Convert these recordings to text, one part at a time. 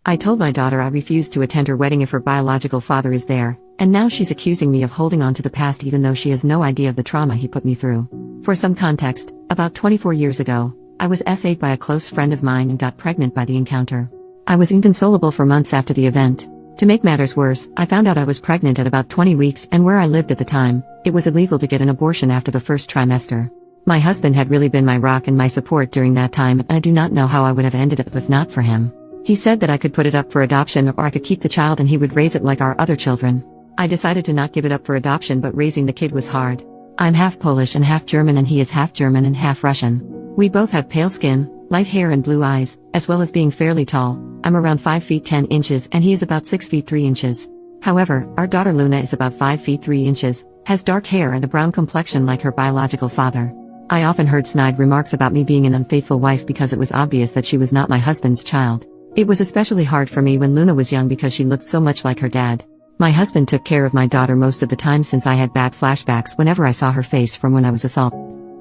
I told my daughter I refused to attend her wedding if her biological father is there, and now she's accusing me of holding on to the past even though she has no idea of the trauma he put me through. For some context, about 24 years ago, I was SA'd by a close friend of mine and got pregnant by the encounter. I was inconsolable for months after the event. To make matters worse, I found out I was pregnant at about 20 weeks, and where I lived at the time, it was illegal to get an abortion after the first trimester. My husband had really been my rock and my support during that time, and I do not know how I would have ended up if not for him. He said that I could put it up for adoption or I could keep the child and he would raise it like our other children. I decided to not give it up for adoption, but raising the kid was hard. I'm half Polish and half German, and he is half German and half Russian. We both have pale skin, light hair and blue eyes, as well as being fairly tall. I'm around 5 feet 10 inches and he is about 6 feet 3 inches. However, our daughter Luna is about 5 feet 3 inches, has dark hair and a brown complexion like her biological father. I often heard snide remarks about me being an unfaithful wife because it was obvious that she was not my husband's child. It was especially hard for me when Luna was young because she looked so much like her dad. My husband took care of my daughter most of the time since I had bad flashbacks whenever I saw her face from when I was assaulted.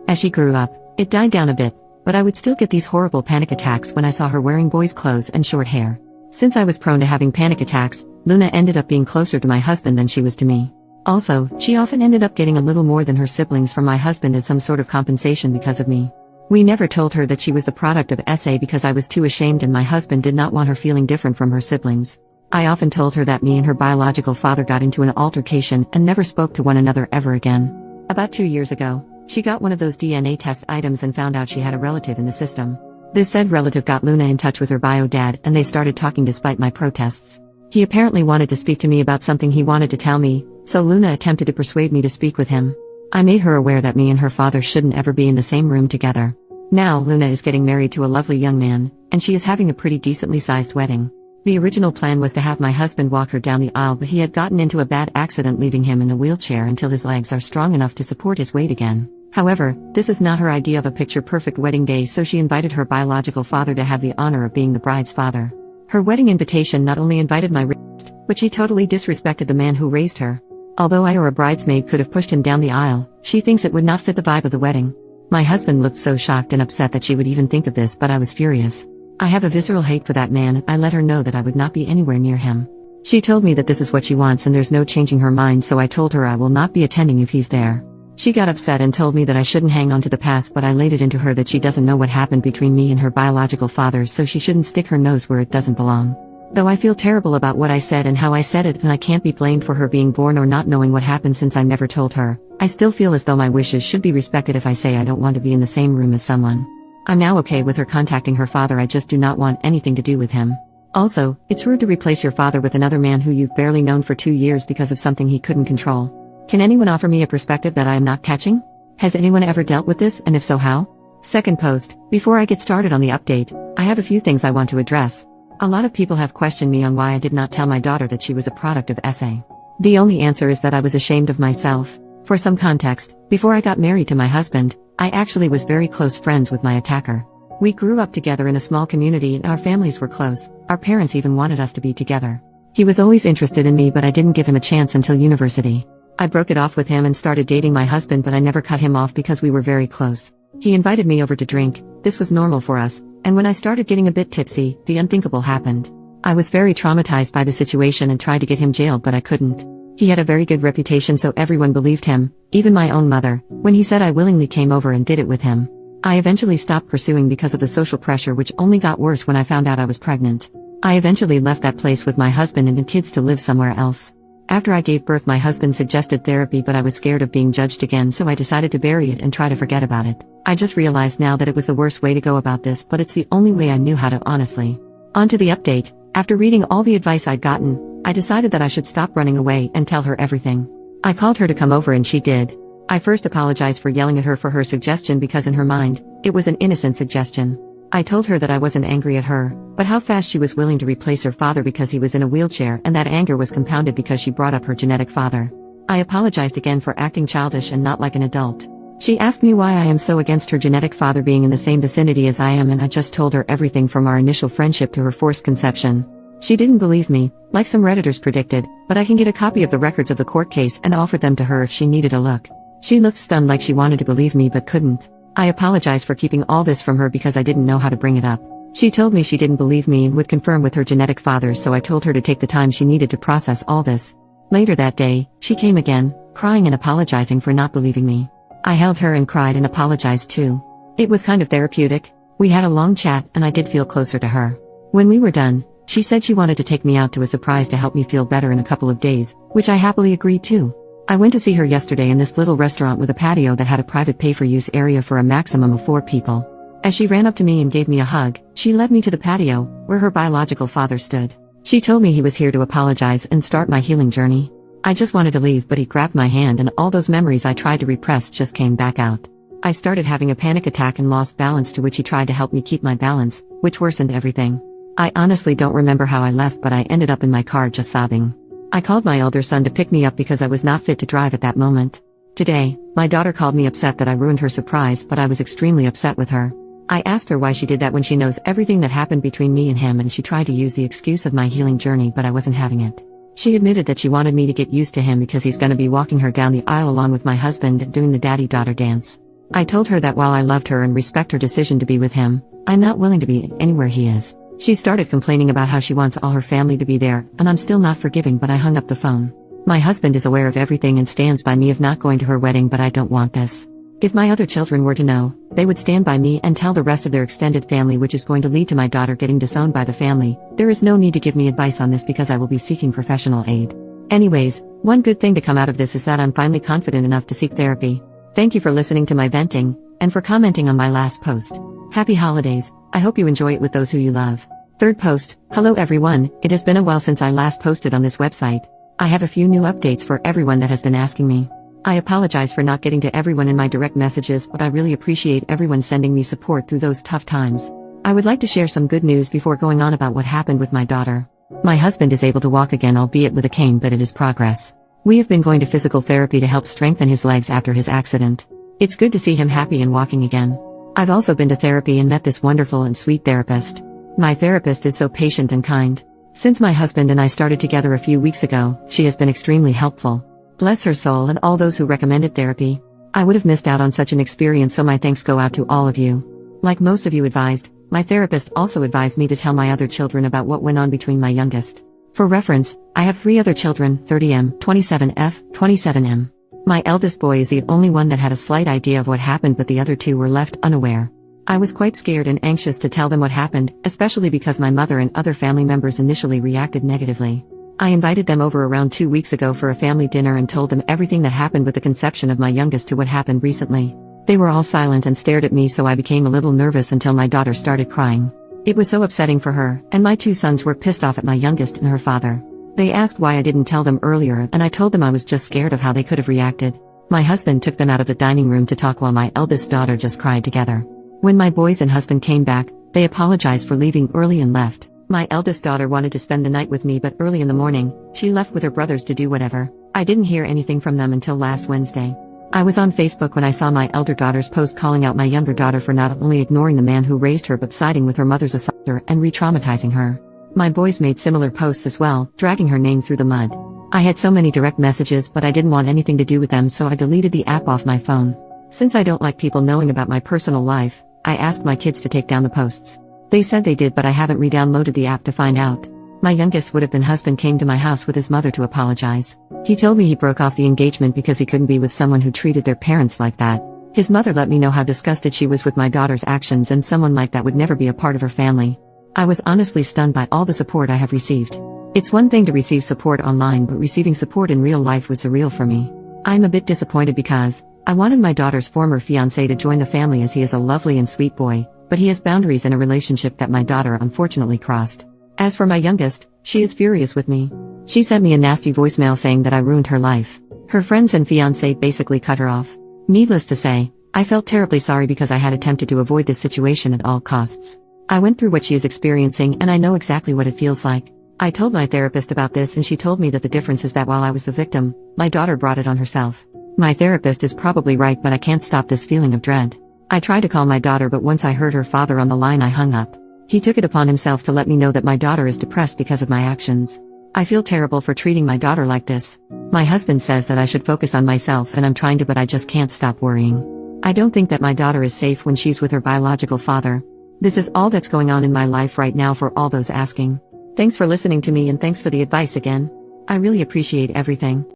As she grew up, it died down a bit, but I would still get these horrible panic attacks when I saw her wearing boys' clothes and short hair. Since I was prone to having panic attacks, Luna ended up being closer to my husband than she was to me. Also, she often ended up getting a little more than her siblings from my husband as some sort of compensation because of me. We never told her that she was the product of SA because I was too ashamed and my husband did not want her feeling different from her siblings. I often told her that me and her biological father got into an altercation and never spoke to one another ever again. About 2 years ago, she got one of those DNA test items and found out she had a relative in the system. This said relative got Luna in touch with her bio dad and they started talking despite my protests. He apparently wanted to speak to me about something he wanted to tell me, so Luna attempted to persuade me to speak with him. I made her aware that me and her father shouldn't ever be in the same room together. Now Luna is getting married to a lovely young man, and she is having a pretty decently sized wedding. The original plan was to have my husband walk her down the aisle, but he had gotten into a bad accident leaving him in a wheelchair until his legs are strong enough to support his weight again. However, this is not her idea of a picture-perfect wedding day, so she invited her biological father to have the honor of being the bride's father. Her wedding invitation not only invited my raised, but she totally disrespected the man who raised her. Although I or a bridesmaid could have pushed him down the aisle, she thinks it would not fit the vibe of the wedding. My husband looked so shocked and upset that she would even think of this, but I was furious. I have a visceral hate for that man and I let her know that I would not be anywhere near him. She told me that this is what she wants and there's no changing her mind, so I told her I will not be attending if he's there. She got upset and told me that I shouldn't hang on to the past, but I laid it into her that she doesn't know what happened between me and her biological father, so she shouldn't stick her nose where it doesn't belong. Though I feel terrible about what I said and how I said it, and I can't be blamed for her being born or not knowing what happened since I never told her, I still feel as though my wishes should be respected if I say I don't want to be in the same room as someone. I'm now okay with her contacting her father, I just do not want anything to do with him. Also, it's rude to replace your father with another man who you've barely known for 2 years because of something he couldn't control. Can anyone offer me a perspective that I am not catching? Has anyone ever dealt with this, and if so, how? Second post, before I get started on the update, I have a few things I want to address. A lot of people have questioned me on why I did not tell my daughter that she was a product of SA. The only answer is that I was ashamed of myself. For some context, before I got married to my husband, I actually was very close friends with my attacker. We grew up together in a small community and our families were close. Our parents even wanted us to be together. He was always interested in me, but I didn't give him a chance until university. I broke it off with him and started dating my husband, but I never cut him off because we were very close. He invited me over to drink. This was normal for us, and when I started getting a bit tipsy, the unthinkable happened. I was very traumatized by the situation and tried to get him jailed, but I couldn't. He had a very good reputation, so everyone believed him, even my own mother, when he said I willingly came over and did it with him. I eventually stopped pursuing because of the social pressure, which only got worse when I found out I was pregnant. I eventually left that place with my husband and the kids to live somewhere else. After I gave birth, my husband suggested therapy, but I was scared of being judged again, so I decided to bury it and try to forget about it. I just realized now that it was the worst way to go about this, but it's the only way I knew how to, honestly. On to the update. After reading all the advice I'd gotten, I decided that I should stop running away and tell her everything. I called her to come over and she did. I first apologized for yelling at her for her suggestion because in her mind, it was an innocent suggestion. I told her that I wasn't angry at her, but how fast she was willing to replace her father because he was in a wheelchair, and that anger was compounded because she brought up her genetic father. I apologized again for acting childish and not like an adult. She asked me why I am so against her genetic father being in the same vicinity as I am, and I just told her everything from our initial friendship to her forced conception. She didn't believe me, like some Redditors predicted, but I can get a copy of the records of the court case and offer them to her if she needed a look. She looked stunned, like she wanted to believe me but couldn't. I apologize for keeping all this from her because I didn't know how to bring it up. She told me she didn't believe me and would confirm with her genetic father, so I told her to take the time she needed to process all this. Later that day, she came again, crying and apologizing for not believing me. I held her and cried and apologized too. It was kind of therapeutic. We had a long chat and I did feel closer to her. When we were done, she said she wanted to take me out to a surprise to help me feel better in a couple of days, which I happily agreed to. I went to see her yesterday in this little restaurant with a patio that had a private pay-for-use area for a maximum of 4 people. As she ran up to me and gave me a hug, she led me to the patio, where her biological father stood. She told me he was here to apologize and start my healing journey. I just wanted to leave, but he grabbed my hand and all those memories I tried to repress just came back out. I started having a panic attack and lost balance, to which he tried to help me keep my balance, which worsened everything. I honestly don't remember how I left, but I ended up in my car just sobbing. I called my elder son to pick me up because I was not fit to drive at that moment. Today, my daughter called me upset that I ruined her surprise, but I was extremely upset with her. I asked her why she did that when she knows everything that happened between me and him, and she tried to use the excuse of my healing journey, but I wasn't having it. She admitted that she wanted me to get used to him because he's gonna be walking her down the aisle along with my husband and doing the daddy-daughter dance. I told her that while I loved her and respect her decision to be with him, I'm not willing to be anywhere he is. She started complaining about how she wants all her family to be there, and I'm still not forgiving, but I hung up the phone. My husband is aware of everything and stands by me of not going to her wedding, but I don't want this. If my other children were to know, they would stand by me and tell the rest of their extended family, which is going to lead to my daughter getting disowned by the family. There is no need to give me advice on this because I will be seeking professional aid. Anyways, one good thing to come out of this is that I'm finally confident enough to seek therapy. Thank you for listening to my venting, and for commenting on my last post. Happy holidays. I hope you enjoy it with those who you love. Third post. Hello everyone, it has been a while since I last posted on this website. I have a few new updates for everyone that has been asking me. I apologize for not getting to everyone in my direct messages, but I really appreciate everyone sending me support through those tough times. I would like to share some good news before going on about what happened with my daughter. My husband is able to walk again, albeit with a cane, but it is progress. We have been going to physical therapy to help strengthen his legs after his accident. It's good to see him happy and walking again. I've also been to therapy and met this wonderful and sweet therapist. My therapist is so patient and kind. Since my husband and I started together a few weeks ago, she has been extremely helpful. Bless her soul and all those who recommended therapy. I would have missed out on such an experience, so my thanks go out to all of you. Like most of you advised, my therapist also advised me to tell my other children about what went on between my youngest. For reference, I have 3 other children, 30M, 27F, 27M. My eldest boy is the only one that had a slight idea of what happened, but the other 2 were left unaware. I was quite scared and anxious to tell them what happened, especially because my mother and other family members initially reacted negatively. I invited them over around 2 weeks ago for a family dinner and told them everything that happened with the conception of my youngest to what happened recently. They were all silent and stared at me, so I became a little nervous until my daughter started crying. It was so upsetting for her, and my 2 sons were pissed off at my youngest and her father. They asked why I didn't tell them earlier, and I told them I was just scared of how they could have reacted. My husband took them out of the dining room to talk while my eldest daughter just cried together. When my boys and husband came back, they apologized for leaving early and left. My eldest daughter wanted to spend the night with me, but early in the morning, she left with her brothers to do whatever. I didn't hear anything from them until last Wednesday. I was on Facebook when I saw my elder daughter's post calling out my younger daughter for not only ignoring the man who raised her but siding with her mother's assaulter and re-traumatizing her. My boys made similar posts as well, dragging her name through the mud. I had so many direct messages, but I didn't want anything to do with them, so I deleted the app off my phone. Since I don't like people knowing about my personal life, I asked my kids to take down the posts. They said they did, but I haven't re-downloaded the app to find out. My youngest would-have-been husband came to my house with his mother to apologize. He told me he broke off the engagement because he couldn't be with someone who treated their parents like that. His mother let me know how disgusted she was with my daughter's actions, and someone like that would never be a part of her family. I was honestly stunned by all the support I have received. It's one thing to receive support online, but receiving support in real life was surreal for me. I'm a bit disappointed because I wanted my daughter's former fiancé to join the family, as he is a lovely and sweet boy, but he has boundaries in a relationship that my daughter unfortunately crossed. As for my youngest, she is furious with me. She sent me a nasty voicemail saying that I ruined her life. Her friends and fiancé basically cut her off. Needless to say, I felt terribly sorry because I had attempted to avoid this situation at all costs. I went through what she is experiencing, and I know exactly what it feels like. I told my therapist about this, and she told me that the difference is that while I was the victim, my daughter brought it on herself. My therapist is probably right, but I can't stop this feeling of dread. I tried to call my daughter, but once I heard her father on the line, I hung up. He took it upon himself to let me know that my daughter is depressed because of my actions. I feel terrible for treating my daughter like this. My husband says that I should focus on myself, and I'm trying to, but I just can't stop worrying. I don't think that my daughter is safe when she's with her biological father. This is all that's going on in my life right now for all those asking. Thanks for listening to me and thanks for the advice again. I really appreciate everything.